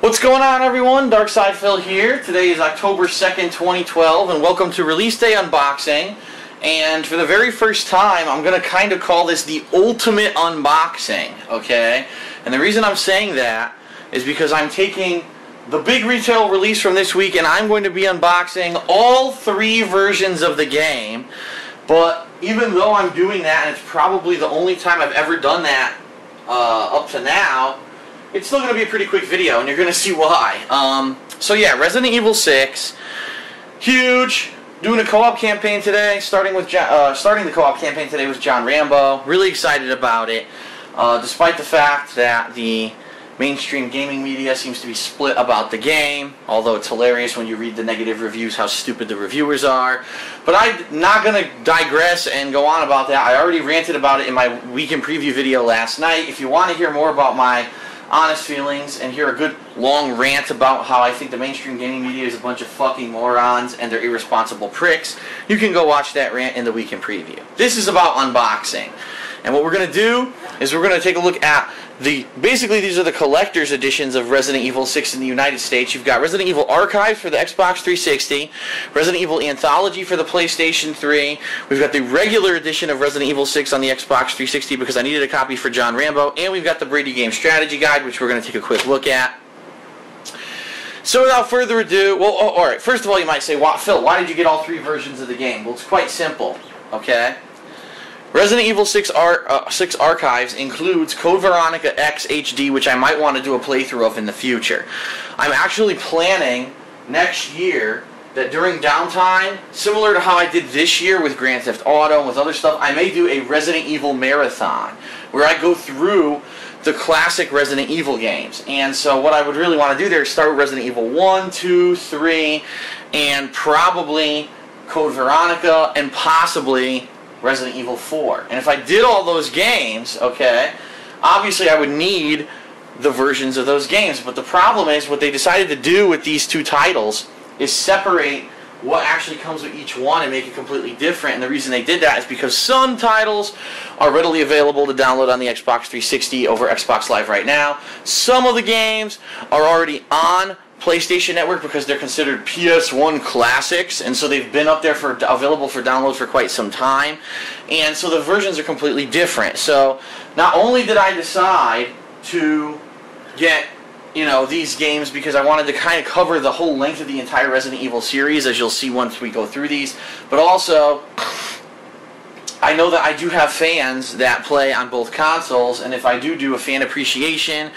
What's going on, everyone? Darkside Phil here. Today is October 2nd, 2012, and welcome to Release Day Unboxing. And for the very first time, I'm going to kind of call this the ultimate unboxing, okay? And the reason I'm saying that is because I'm taking the big retail release from this week, and I'm going to be unboxing all three versions of the game. But even though I'm doing that, and it's probably the only time I've ever done that up to now, it's still going to be a pretty quick video, and you're going to see why. So yeah, Resident Evil 6, huge. Doing a co-op campaign today, starting the co-op campaign today with John Rambo. Really excited about it, despite the fact that the mainstream gaming media seems to be split about the game, although it's hilarious when you read the negative reviews how stupid the reviewers are. But I'm not going to digress and go on about that. I already ranted about it in my weekend preview video last night. If you want to hear more about my honest feelings and hear a good long rant about how I think the mainstream gaming media is a bunch of fucking morons and they're irresponsible pricks, you can go watch that rant in the weekend preview. This is about unboxing. And what we're going to do is we're going to take a look at basically these are the collector's editions of Resident Evil 6 in the United States. You've got Resident Evil Archives for the Xbox 360, Resident Evil Anthology for the PlayStation 3. We've got the regular edition of Resident Evil 6 on the Xbox 360 because I needed a copy for John Rambo, and we've got the BradyGames strategy guide, which we're going to take a quick look at. So without further ado, well, alright, first of all you might say, Phil, why did you get all three versions of the game? Well, it's quite simple, okay? Resident Evil 6 Archives includes Code Veronica X HD, which I might want to do a playthrough of in the future. I'm actually planning next year that during downtime, similar to how I did this year with Grand Theft Auto and with other stuff, I may do a Resident Evil marathon where I go through the classic Resident Evil games. And so what I would really want to do there is start with Resident Evil 1, 2, 3, and probably Code Veronica, and possibly Resident Evil 4. And if I did all those games, okay, obviously I would need the versions of those games. But the problem is what they decided to do with these two titles is separate what actually comes with each one and make it completely different. And the reason they did that is because some titles are readily available to download on the Xbox 360 over Xbox Live right now. Some of the games are already on PlayStation Network because they're considered PS1 classics, and so they've been up there available for download for quite some time, and so the versions are completely different. So not only did I decide to get, you know, these games because I wanted to kind of cover the whole length of the entire Resident Evil series, as you'll see once we go through these, but also I know that I do have fans that play on both consoles, and if I do a fan appreciation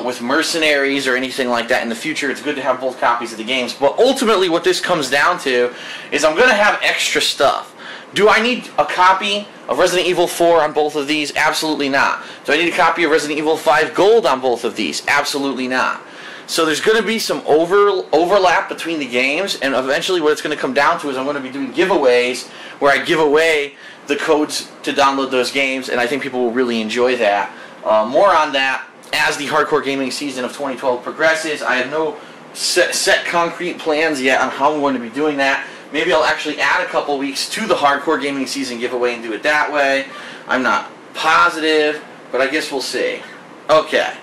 with Mercenaries or anything like that in the future, it's good to have both copies of the games. But ultimately what this comes down to is I'm going to have extra stuff. Do I need a copy of Resident Evil 4 on both of these? Absolutely not. Do I need a copy of Resident Evil 5 Gold on both of these? Absolutely not. So there's going to be some overlap between the games, and eventually what it's going to come down to is I'm going to be doing giveaways where I give away the codes to download those games, and I think people will really enjoy that. More on that as the hardcore gaming season of 2012 progresses. I have no set concrete plans yet on how I'm going to be doing that. Maybe I'll actually add a couple weeks to the hardcore gaming season giveaway and do it that way. I'm not positive, but I guess we'll see. Okay.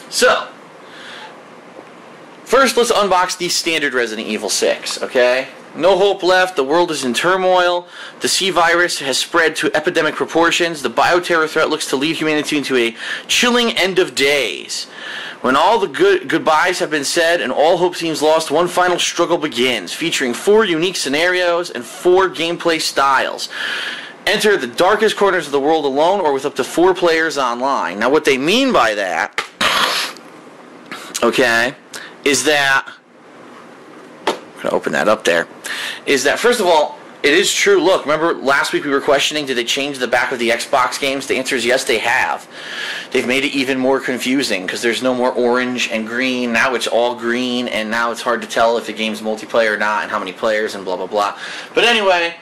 So, first let's unbox the standard Resident Evil 6, okay? No hope left, the world is in turmoil, the C virus has spread to epidemic proportions, the bioterror threat looks to lead humanity into a chilling end of days. When all the goodbyes have been said and all hope seems lost, one final struggle begins, featuring 4 unique scenarios and 4 gameplay styles. Enter the darkest corners of the world alone or with up to 4 players online. Now what they mean by that, okay, is that, I'm going to open that up there, is that first of all, it is true. Look, remember last week we were questioning, did they change the back of the Xbox games? The answer is yes, they have. They've made it even more confusing because there's no more orange and green. Now it's all green, and now it's hard to tell if the game's multiplayer or not and how many players and blah, blah, blah. But anyway,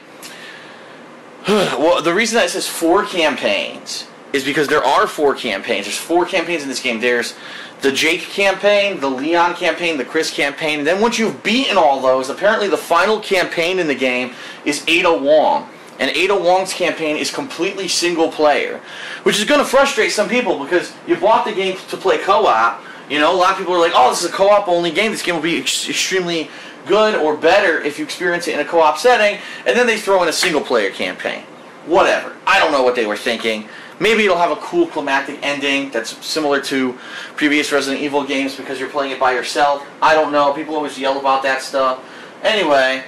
well, the reason that it says 4 campaigns is because there are 4 campaigns. There's 4 campaigns in this game. There's the Jake campaign, the Leon campaign, the Chris campaign, and then once you've beaten all those, apparently the final campaign in the game is Ada Wong. and Ada Wong's campaign is completely single player, which is going to frustrate some people because you bought the game to play co-op. You know, a lot of people are like, oh, this is a co-op only game. This game will be extremely good or better if you experience it in a co-op setting, and then they throw in a single player campaign. Whatever. I don't know what they were thinking. Maybe it'll have a cool climactic ending that's similar to previous Resident Evil games because you're playing it by yourself. I don't know. People always yell about that stuff. Anyway,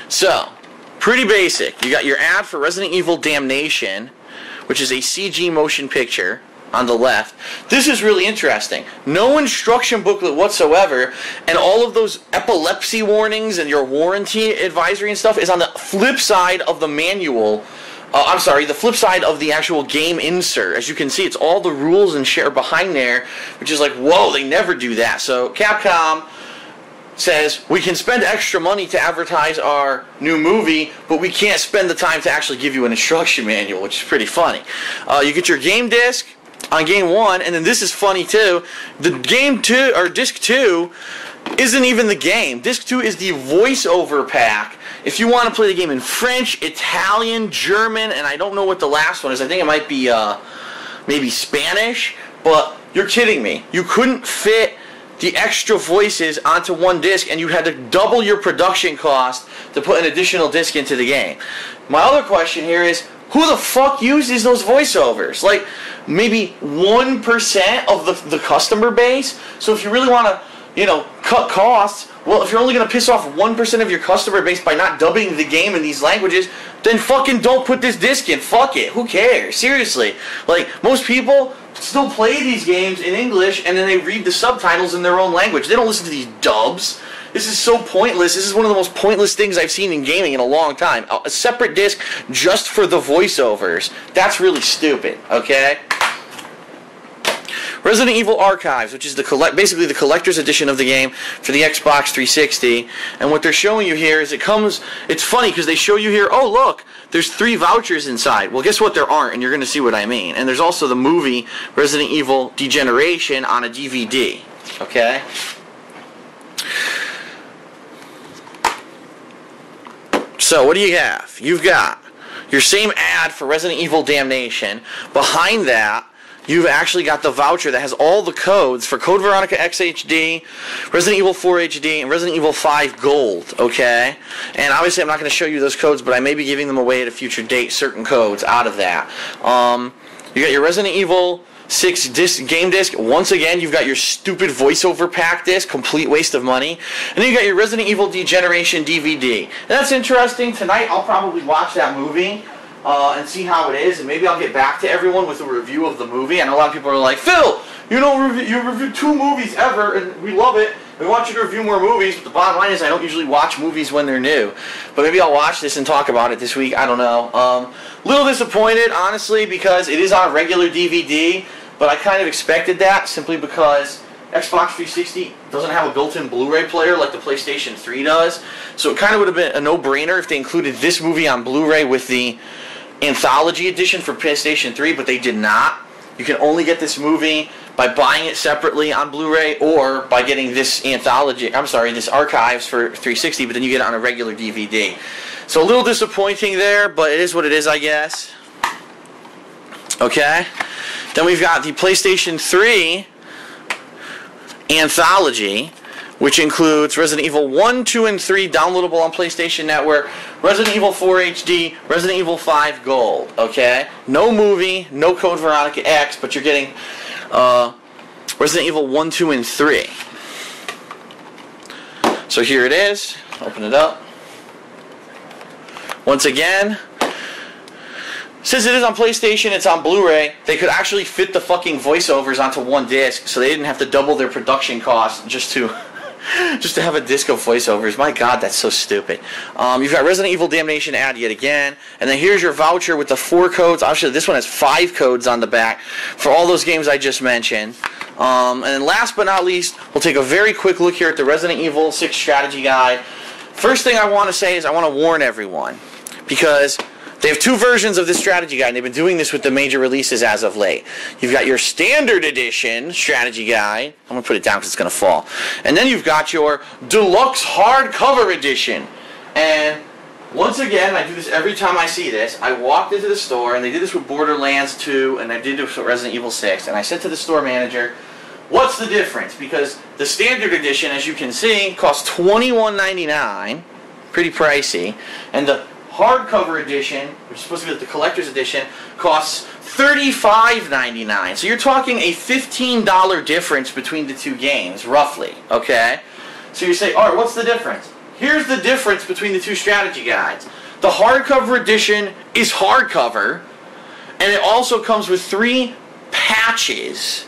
so, pretty basic. You got your ad for Resident Evil Damnation, which is a CG motion picture on the left. This is really interesting. No instruction booklet whatsoever, and all of those epilepsy warnings and your warranty advisory and stuff is on the flip side of the manual. I'm sorry, the flip side of the actual game insert. As you can see, it's all the rules and shit are behind there, which is like, whoa, they never do that. So Capcom says, we can spend extra money to advertise our new movie, but we can't spend the time to actually give you an instruction manual, which is pretty funny. You get your game disc on game 1, and then this is funny too. The game 2, or disc 2, isn't even the game. Disc 2 is the voiceover pack. If you want to play the game in French, Italian, German, and I don't know what the last one is. I think it might be maybe Spanish, but you're kidding me. You couldn't fit the extra voices onto one disc, and you had to double your production cost to put an additional disc into the game. My other question here is, who the fuck uses those voiceovers? Like, maybe 1% of the customer base? So if you really want to, you know, cut costs, well, if you're only going to piss off 1% of your customer base by not dubbing the game in these languages, then fucking don't put this disc in. Fuck it. Who cares? Seriously. Like, most people still play these games in English, and then they read the subtitles in their own language. They don't listen to these dubs. This is so pointless. This is one of the most pointless things I've seen in gaming in a long time. A separate disc just for the voiceovers. That's really stupid, okay? Resident Evil Archives, which is basically the collector's edition of the game for the Xbox 360. And what they're showing you here is it's funny because they show you here, oh look, there's 3 vouchers inside. Well, guess what, there aren't, and you're going to see what I mean. And there's also the movie Resident Evil Degeneration on a DVD, okay? So what do you have? You've got your same ad for Resident Evil Damnation. Behind that, you've actually got the voucher that has all the codes for Code Veronica XHD, Resident Evil 4 HD, and Resident Evil 5 Gold, okay? And obviously I'm not going to show you those codes, but I may be giving them away at a future date, certain codes out of that. You got your Resident Evil 6 game disc. Once again, you've got your stupid voiceover pack disc, complete waste of money. And then you got your Resident Evil Degeneration DVD. And that's interesting. Tonight I'll probably watch that movie and see how it is, and maybe I'll get back to everyone with a review of the movie. I know a lot of people are like, Phil, you reviewed 2 movies ever, and we love it. We want you to review more movies, but the bottom line is I don't usually watch movies when they're new. But maybe I'll watch this and talk about it this week. I don't know. Little disappointed, honestly, because it is on regular DVD, but I kind of expected that simply because Xbox 360 doesn't have a built-in Blu-ray player like the PlayStation 3 does. So it kind of would have been a no-brainer if they included this movie on Blu-ray with the Anthology edition for PlayStation 3, but they did not. You can only get this movie by buying it separately on Blu-ray or by getting this this Archives for 360, but then you get it on a regular DVD. So a little disappointing there, but it is what it is, I guess. Okay? Then we've got the PlayStation 3 Anthology, which includes Resident Evil 1, 2, and 3 downloadable on PlayStation Network, Resident Evil 4 HD, Resident Evil 5 Gold, okay? No movie, no Code Veronica X, but you're getting Resident Evil 1, 2, and 3. So here it is. Open it up. Once again, since it is on PlayStation, it's on Blu-ray, they could actually fit the fucking voiceovers onto one disc, so they didn't have to double their production costs just to have a disc of voiceovers. My God, that's so stupid. You've got Resident Evil Damnation ad yet again, and then here's your voucher with the 4 codes. Actually, this one has 5 codes on the back for all those games I just mentioned. And then last but not least, we'll take a very quick look here at the Resident Evil 6 strategy guide. First thing I want to say is I want to warn everyone, because they have 2 versions of this strategy guide, and they've been doing this with the major releases as of late. You've got your standard edition strategy guide. I'm going to put it down because it's going to fall. And then you've got your deluxe hardcover edition. And once again, I do this every time I see this. I walked into the store, and they did this with Borderlands 2, and I did this with Resident Evil 6, and I said to the store manager, what's the difference? Because the standard edition, as you can see, costs $21.99, pretty pricey, and the hardcover edition, which is supposed to be the collector's edition, costs $35.99. So you're talking a $15 difference between the two games, roughly, okay? So you say, alright, what's the difference? Here's the difference between the two strategy guides. The hardcover edition is hardcover, and it also comes with 3 patches.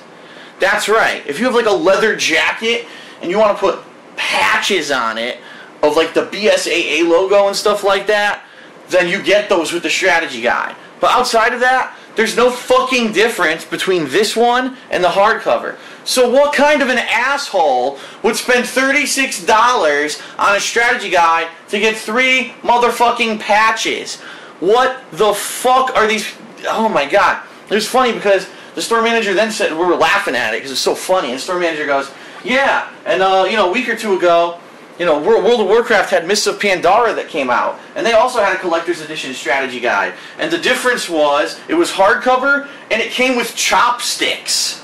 That's right. If you have like a leather jacket and you want to put patches on it of like the BSAA logo and stuff like that, then you get those with the strategy guide. But outside of that, there's no fucking difference between this one and the hardcover. So what kind of an asshole would spend $36 on a strategy guide to get 3 motherfucking patches? What the fuck are these? Oh my god. It was funny because the store manager then said, we were laughing at it because it's so funny, and the store manager goes, yeah, and a week or two ago, World of Warcraft had Mists of Pandora that came out, and they also had a collector's edition strategy guide. And the difference was, it was hardcover, and it came with chopsticks.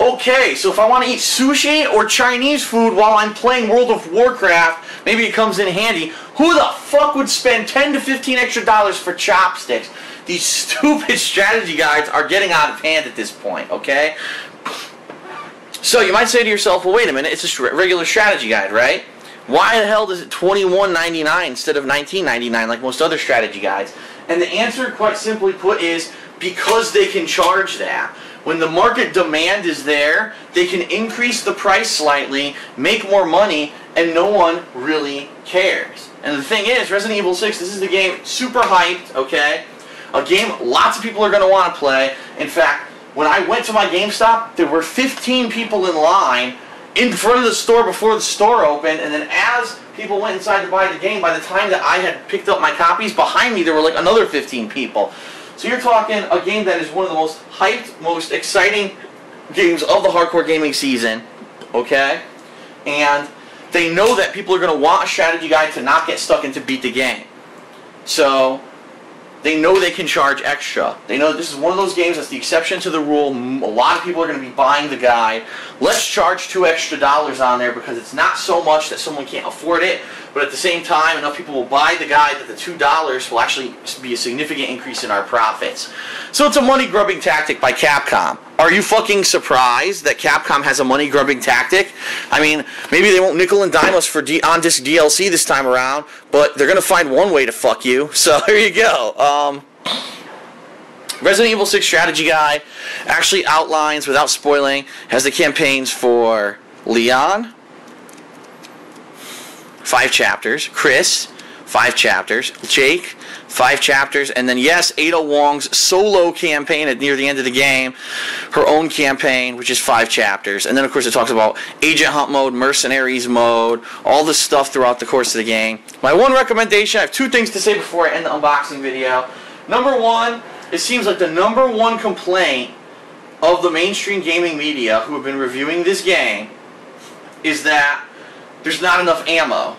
Okay, so if I want to eat sushi or Chinese food while I'm playing World of Warcraft, maybe it comes in handy. Who the fuck would spend $10 to $15 extra for chopsticks? These stupid strategy guides are getting out of hand at this point, okay? So you might say to yourself, well, wait a minute, it's a regular strategy guide, right? Why the hell is it $21.99 instead of $19.99 like most other strategy guides? And the answer, quite simply put, is because they can charge that. When the market demand is there, they can increase the price slightly, make more money, and no one really cares. And the thing is, Resident Evil 6, this is the game super hyped, okay? A game lots of people are going to want to play. In fact, when I went to my GameStop, there were 15 people in line in front of the store before the store opened, and then as people went inside to buy the game, by the time that I had picked up my copies, behind me there were like another 15 people. So you're talking a game that is one of the most hyped, most exciting games of the hardcore gaming season, okay? And they know that people are going to want a strategy guide to not get stuck and to beat the game. So they know they can charge extra. They know this is one of those games that's the exception to the rule. A lot of people are going to be buying the guide. Let's charge $2 extra on there because it's not so much that someone can't afford it, but at the same time, enough people will buy the guide that the $2 will actually be a significant increase in our profits. So it's a money-grubbing tactic by Capcom. Are you fucking surprised that Capcom has a money-grubbing tactic? I mean, maybe they won't nickel and dime us for on-disc DLC this time around, but they're going to find one way to fuck you. So here you go. Resident Evil 6 Strategy Guide actually outlines, without spoiling, has the campaigns for Leon, 5 chapters, Chris, 5 chapters, Jake, 5 chapters, and then yes, Ada Wong's solo campaign at near the end of the game, her own campaign, which is 5 chapters, and then of course it talks about Agent Hunt mode, Mercenaries mode, all this stuff throughout the course of the game. My one recommendation, I have 2 things to say before I end the unboxing video. Number 1, it seems like the number 1 complaint of the mainstream gaming media who have been reviewing this game is that there's not enough ammo.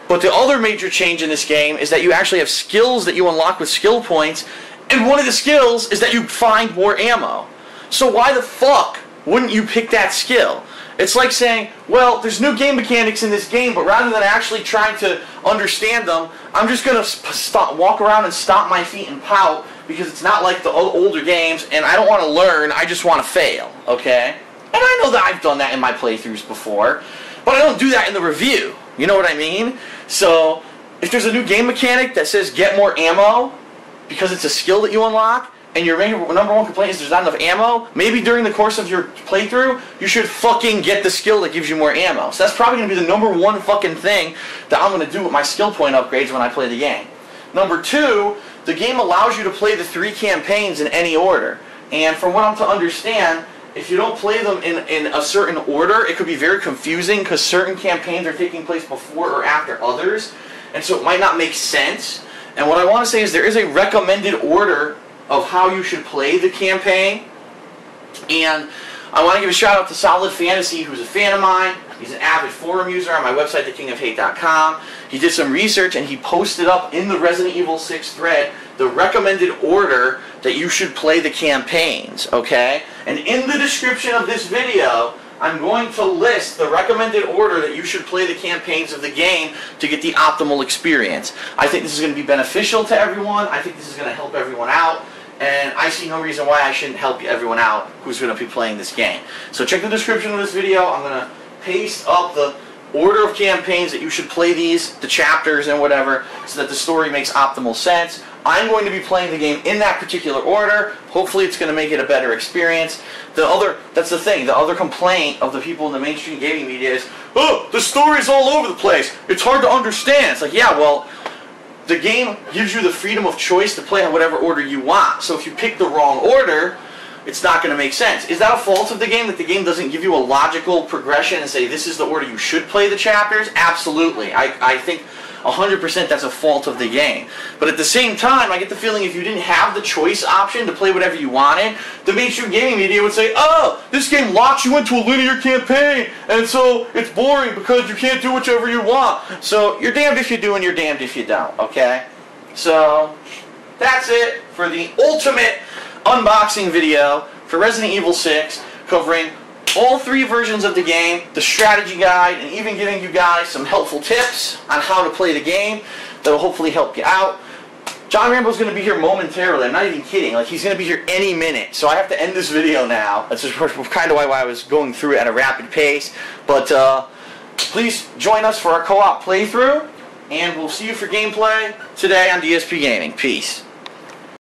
But the other major change in this game is that you actually have skills that you unlock with skill points, and one of the skills is that you find more ammo. So why the fuck wouldn't you pick that skill? It's like saying, well, there's new game mechanics in this game, but rather than actually trying to understand them, I'm just going to walk around and stomp my feet and pout because it's not like the older games, and I don't want to learn, I just want to fail, okay? And I know that I've done that in my playthroughs before, but I don't do that in the review. You know what I mean? So, if there's a new game mechanic that says get more ammo because it's a skill that you unlock, and your number 1 complaint is there's not enough ammo, maybe during the course of your playthrough, you should fucking get the skill that gives you more ammo. So that's probably going to be the number 1 fucking thing that I'm going to do with my skill point upgrades when I play the game. Number 2, the game allows you to play the 3 campaigns in any order. And from what I'm to understand, if you don't play them in a certain order, it could be very confusing because certain campaigns are taking place before or after others, and so it might not make sense. And what I want to say is there is a recommended order of how you should play the campaign, and I want to give a shout out to Solid Fantasy, who's a fan of mine, He's an avid forum user on my website, thekingofhate.com. He did some research and he posted up in the Resident Evil 6 thread the recommended order that you should play the campaigns, okay? And in the description of this video, I'm going to list the recommended order that you should play the campaigns of the game to get the optimal experience. I think this is going to be beneficial to everyone. I think this is going to help everyone out. And I see no reason why I shouldn't help everyone out who's going to be playing this game. So check the description of this video. I'm going to paste up the order of campaigns that you should play these, the chapters and whatever, so that the story makes optimal sense. I'm going to be playing the game in that particular order. Hopefully it's going to make it a better experience. That's the thing, the other complaint of the people in the mainstream gaming media is, oh, the story's all over the place. It's hard to understand. It's like, yeah, well, the game gives you the freedom of choice to play in whatever order you want. So if you pick the wrong order, it's not going to make sense. Is that a fault of the game, that the game doesn't give you a logical progression and say this is the order you should play the chapters? Absolutely. I think 100% that's a fault of the game. But at the same time, I get the feeling if you didn't have the choice option to play whatever you wanted, the mainstream gaming media would say, oh, this game locks you into a linear campaign, and so it's boring because you can't do whichever you want. So you're damned if you do and you're damned if you don't, okay? So that's it for the ultimate unboxing video for Resident Evil 6, covering all 3 versions of the game, the strategy guide, and even giving you guys some helpful tips on how to play the game that will hopefully help you out. John Rambo's going to be here momentarily. I'm not even kidding. Like, he's going to be here any minute. So I have to end this video now. That's just kind of why I was going through it at a rapid pace. But please join us for our co-op playthrough, and we'll see you for gameplay today on DSPGaming. Peace.